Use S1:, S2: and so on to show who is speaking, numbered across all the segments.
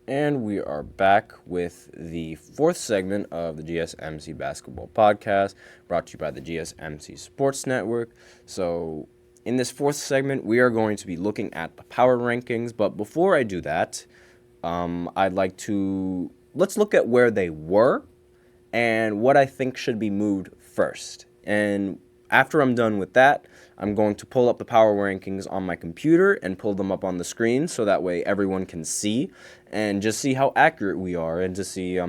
S1: And we are back with the fourth segment of the GSMC Basketball Podcast, brought to you by the GSMC Sports Network. So, in this fourth segment, we are going to be looking at the power rankings. But before I do that, let's look at where they were and what I think should be moved first. And after I'm done with that, I'm going to pull up the power rankings on my computer and pull them up on the screen so that way everyone can see and just see how accurate we are and to see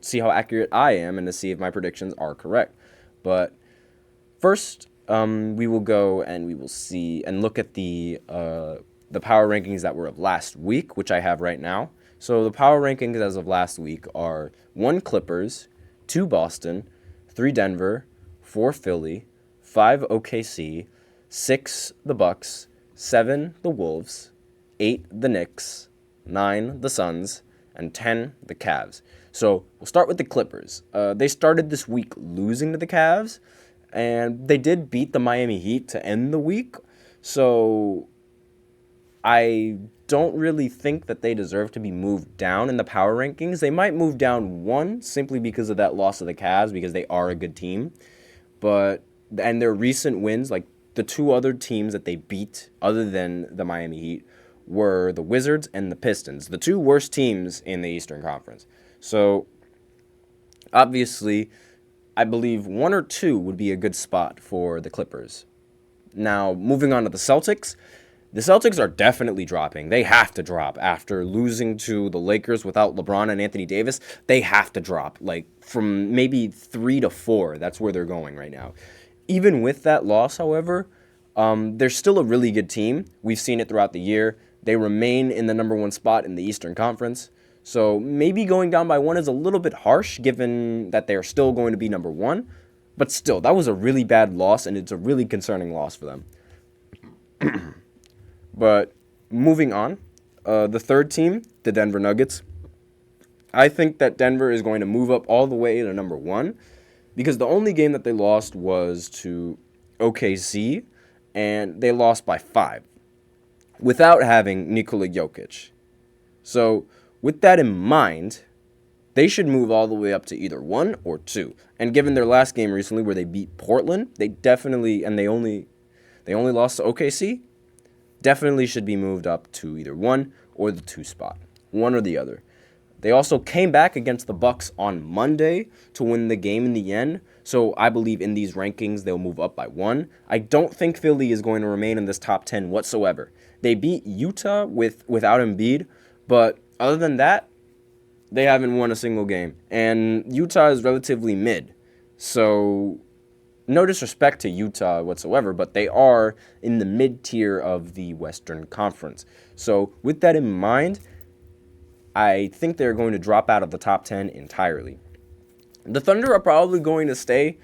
S1: see how accurate I am and to see if my predictions are correct. But first, we will go and we will see and look at the power rankings that were of last week, which I have right now. So the power rankings as of last week are 1 Clippers, 2 Boston, 3 Denver, 4 Philly, 5 OKC, 6 the Bucks, 7 the Wolves, 8 the Knicks, 9 the Suns, and 10 the Cavs. So we'll start with the Clippers. They started this week losing to the Cavs, and they did beat the Miami Heat to end the week. So I don't really think that they deserve to be moved down in the power rankings. They might move down 1 simply because of that loss of the Cavs because they are a good team. And their recent wins, like the 2 other teams that they beat other than the Miami Heat, were the Wizards and the Pistons, the 2 worst teams in the Eastern Conference. So, obviously, I believe 1 or 2 would be a good spot for the Clippers. Now, moving on to the Celtics. The Celtics are definitely dropping. They have to drop after losing to the Lakers without LeBron and Anthony Davis. They have to drop, like from maybe 3 to 4. That's where they're going right now. Even with that loss, however, they're still a really good team. We've seen it throughout the year. They remain in the number 1 spot in the Eastern Conference. So maybe going down by 1 is a little bit harsh given that they're still going to be number 1. But still, that was a really bad loss, and it's a really concerning loss for them. But moving on, the third team, the Denver Nuggets. I think that Denver is going to move up all the way to number 1 because the only game that they lost was to OKC, and they lost by 5 without having Nikola Jokic. So with that in mind, they should move all the way up to either 1 or 2. And given their last game recently where they beat Portland, they only lost to OKC, definitely should be moved up to either 1 or the 2 spot. One or the other. They also came back against the Bucks on Monday to win the game in the end. So I believe in these rankings they'll move up by 1. I don't think Philly is going to remain in this top 10 whatsoever. They beat Utah without Embiid, but other than that, they haven't won a single game. And Utah is relatively mid. So no disrespect to Utah whatsoever, but they are in the mid-tier of the Western Conference. So with that in mind, I think they're going to drop out of the top 10 entirely. The Thunder are probably going to stay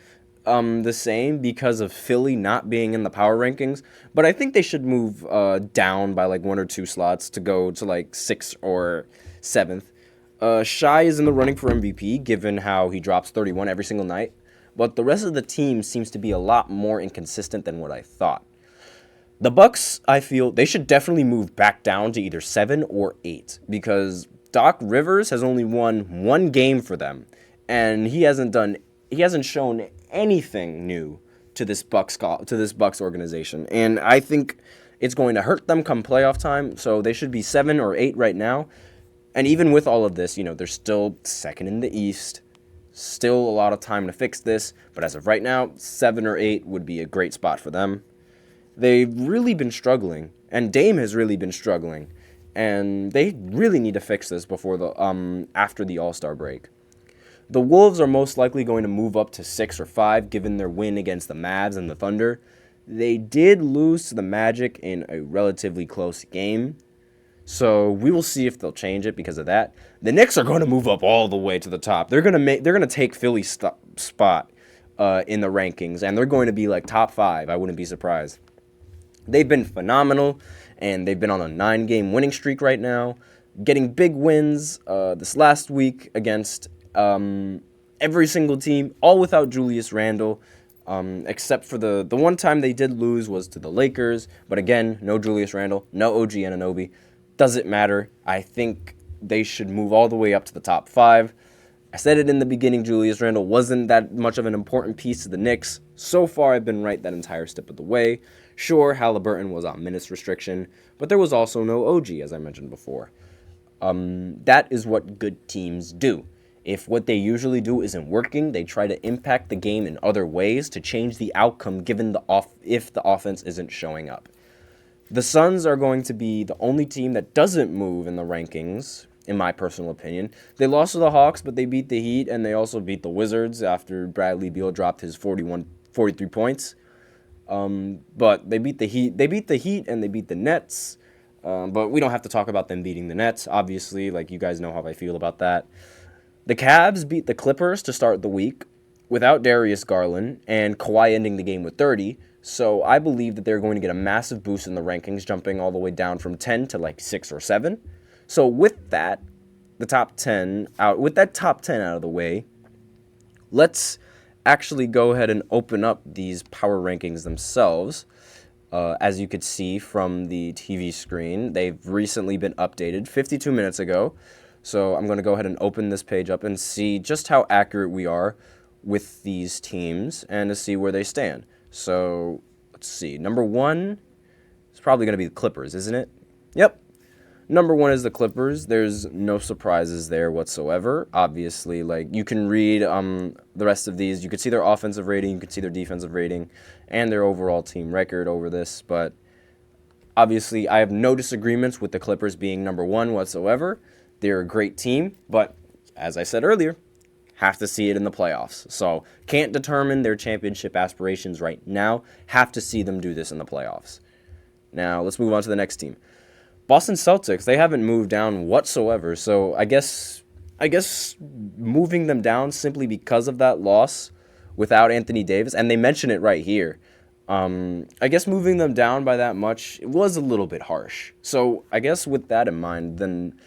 S1: the same because of Philly not being in the power rankings, but I think they should move down by like 1 or 2 slots to go to like 6th or 7th. Shai is in the running for MVP given how he drops 31 every single night. But the rest of the team seems to be a lot more inconsistent than what I thought. The Bucks, I feel, they should definitely move back down to either 7 or 8 because Doc Rivers has only won 1 game for them, and he hasn't shown anything new to this Bucks organization, and I think it's going to hurt them come playoff time. So they should be 7 or 8 right now, and even with all of this, they're still second in the East. Still a lot of time to fix this, but as of right now, 7 or 8 would be a great spot for them. They've really been struggling, and Dame has really been struggling, and they really need to fix this before after the All-Star break. The Wolves are most likely going to move up to 6 or 5 given their win against the Mavs and the Thunder. They did lose to the Magic in a relatively close game, so we will see if they'll change it because of that. The Knicks are going to move up all the way to the top. They're going to take Philly's spot in the rankings, and they're going to be like top 5. I wouldn't be surprised. They've been phenomenal, and they've been on a 9-game winning streak right now, getting big wins this last week against every single team, all without Julius Randle, except for the one time they did lose was to the Lakers. But again, no Julius Randle, no OG Anunoby. Doesn't matter. I think they should move all the way up to the top 5. I said it in the beginning, Julius Randle wasn't that much of an important piece to the Knicks. So far, I've been right that entire step of the way. Sure, Halliburton was on minutes restriction, but there was also no OG, as I mentioned before. That is what good teams do. If what they usually do isn't working, they try to impact the game in other ways to change the outcome given if the offense isn't showing up. The Suns are going to be the only team that doesn't move in the rankings, in my personal opinion. They lost to the Hawks, but they beat the Heat, and they also beat the Wizards after Bradley Beal dropped his 43 points. But they beat the Heat. They beat the Heat, and they beat the Nets. But we don't have to talk about them beating the Nets, obviously. Like, you guys know how I feel about that. The Cavs beat the Clippers to start the week without Darius Garland, and Kawhi ending the game with 30. So I believe that they're going to get a massive boost in the rankings, jumping all the way down from 10 to like 6 or 7. So with that, top 10 out of the way, let's actually go ahead and open up these power rankings themselves. As you could see from the TV screen, they've recently been updated 52 minutes ago. So I'm going to go ahead and open this page up and see just how accurate we are with these teams and to see where they stand. So, let's see. Number 1 is probably going to be the Clippers, isn't it? Yep. Number 1 is the Clippers. There's no surprises there whatsoever. Obviously, like, you can read the rest of these. You can see their offensive rating, you can see their defensive rating, and their overall team record over this. But, obviously, I have no disagreements with the Clippers being number 1 whatsoever. They're a great team, but, as I said earlier, have to see it in the playoffs. So, can't determine their championship aspirations right now. Have to see them do this in the playoffs. Now, let's move on to the next team. Boston Celtics, they haven't moved down whatsoever. So, I guess moving them down simply because of that loss without Anthony Davis, and they mention it right here. I guess moving them down by that much, it was a little bit harsh. So, I guess with that in mind, then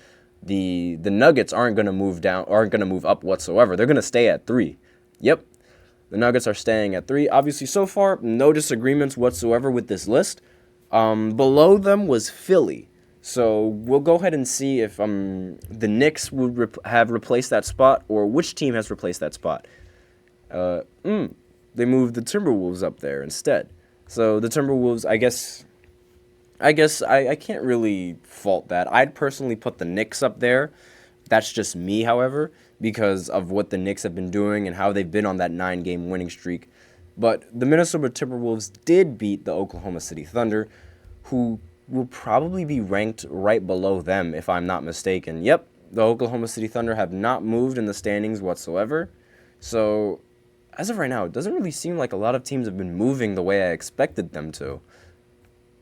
S1: the Nuggets aren't going to move up whatsoever. They're going to stay at 3. Yep, the Nuggets are staying at 3. Obviously, so far, no disagreements whatsoever with this list. Below them was Philly. So we'll go ahead and see if the Knicks would have replaced that spot, or which team has replaced that spot. They moved the Timberwolves up there instead. So the Timberwolves, I guess I can't really fault that. I'd personally put the Knicks up there. That's just me, however, because of what the Knicks have been doing and how they've been on that 9-game winning streak. But the Minnesota Timberwolves did beat the Oklahoma City Thunder, who will probably be ranked right below them, if I'm not mistaken. Yep, the Oklahoma City Thunder have not moved in the standings whatsoever. So, as of right now, it doesn't really seem like a lot of teams have been moving the way I expected them to.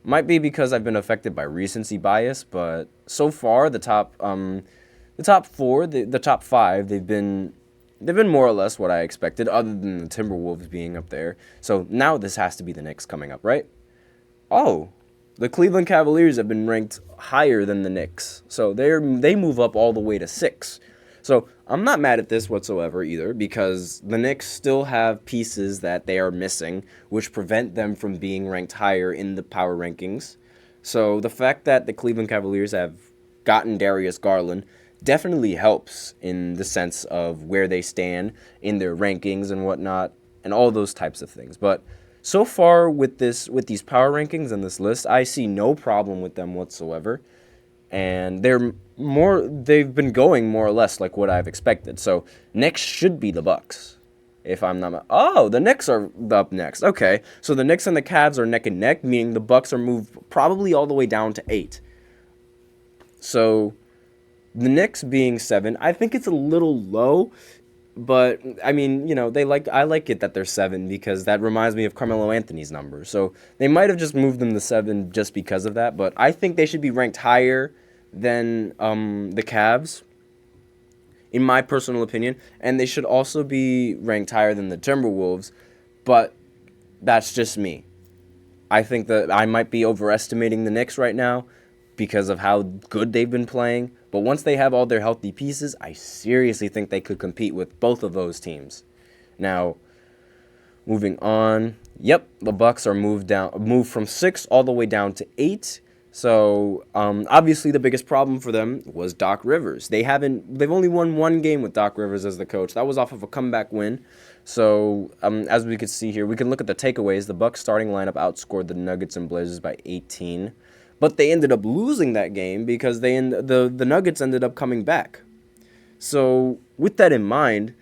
S1: Might be because I've been affected by recency bias, but so far the top 4, the top 5, they've been more or less what I expected, other than the Timberwolves being up there. So now this has to be the Knicks coming up, right? Oh, the Cleveland Cavaliers have been ranked higher than the Knicks, so they move up all the way to 6. So I'm not mad at this whatsoever either, because the Knicks still have pieces that they are missing, which prevent them from being ranked higher in the power rankings. So the fact that the Cleveland Cavaliers have gotten Darius Garland definitely helps in the sense of where they stand in their rankings and whatnot, and all those types of things. But so far with these power rankings and this list, I see no problem with them whatsoever. And they've been going more or less like what I've expected. So next should be the Bucks. If I'm not, the Knicks are up next. Okay, so the Knicks and the Cavs are neck and neck, meaning the Bucks are moved probably all the way down to 8. So the Knicks being 7, I think it's a little low, but I mean, I like it that they're 7 because that reminds me of Carmelo Anthony's number. So they might have just moved them to 7 just because of that, but I think they should be ranked higher than the Cavs, in my personal opinion, and they should also be ranked higher than the Timberwolves, but that's just me. I think that I might be overestimating the Knicks right now because of how good they've been playing, but once they have all their healthy pieces, I seriously think they could compete with both of those teams. Now, moving on, yep, the Bucks are moved from 6 all the way down to 8. So obviously the biggest problem for them was Doc Rivers. They've only won one game with Doc Rivers as the coach. That was off of a comeback win. So as we could see here, we can look at the takeaways. The Bucks starting lineup outscored the Nuggets and Blazers by 18, but they ended up losing that game because the Nuggets ended up coming back. So with that in mind,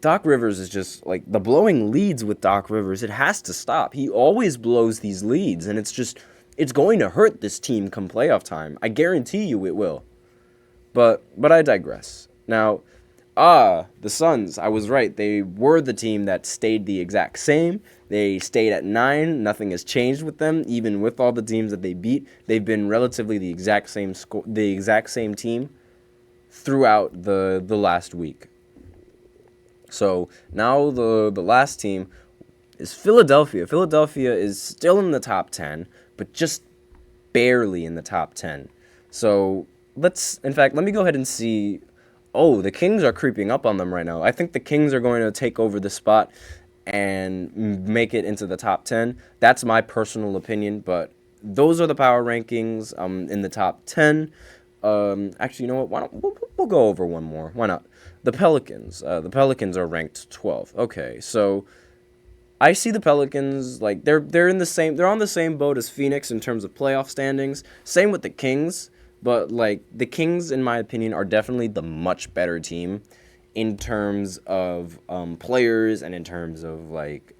S1: Doc Rivers is just like the blowing leads with Doc Rivers. It has to stop. He always blows these leads, and it's going to hurt this team come playoff time. I guarantee you it will. But I digress. Now, the Suns, I was right. They were the team that stayed the exact same. They stayed at 9. Nothing has changed with them, even with all the teams that they beat. They've been relatively the exact same team throughout the last week. So now the last team is Philadelphia. Philadelphia is still in the top 10, but just barely in the top 10. So let me go ahead and see. Oh, the Kings are creeping up on them right now. I think the Kings are going to take over the spot and make it into the top 10. That's my personal opinion, but those are the power rankings in the top 10. Actually, you know what? Why don't we'll go over one more. Why not? The Pelicans. The Pelicans are ranked 12. Okay, so I see the Pelicans like they're on the same boat as Phoenix in terms of playoff standings. Same with the Kings, but like the Kings, in my opinion, are definitely the much better team in terms of players and in terms of like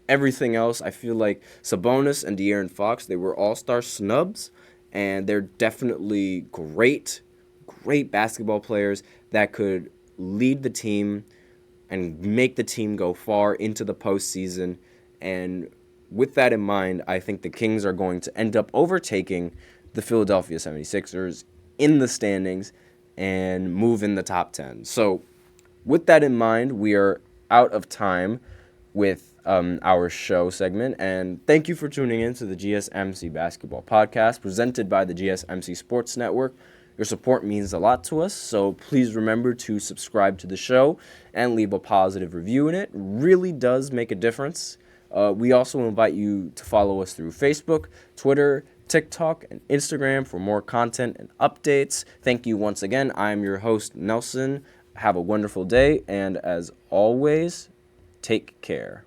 S1: everything else. I feel like Sabonis and De'Aaron Fox, they were all-star snubs, and they're definitely great basketball players that could lead the team and make the team go far into the postseason. And with that in mind, I think the Kings are going to end up overtaking the Philadelphia 76ers in the standings and move in the top 10. So with that in mind, we are out of time with our show segment. And thank you for tuning in to the GSMC Basketball Podcast presented by the GSMC Sports Network. Your support means a lot to us, so please remember to subscribe to the show and leave a positive review in it. It really does make a difference. We also invite you to follow us through Facebook, Twitter, TikTok, and Instagram for more content and updates. Thank you once again. I'm your host, Nelson. Have a wonderful day, and as always, take care.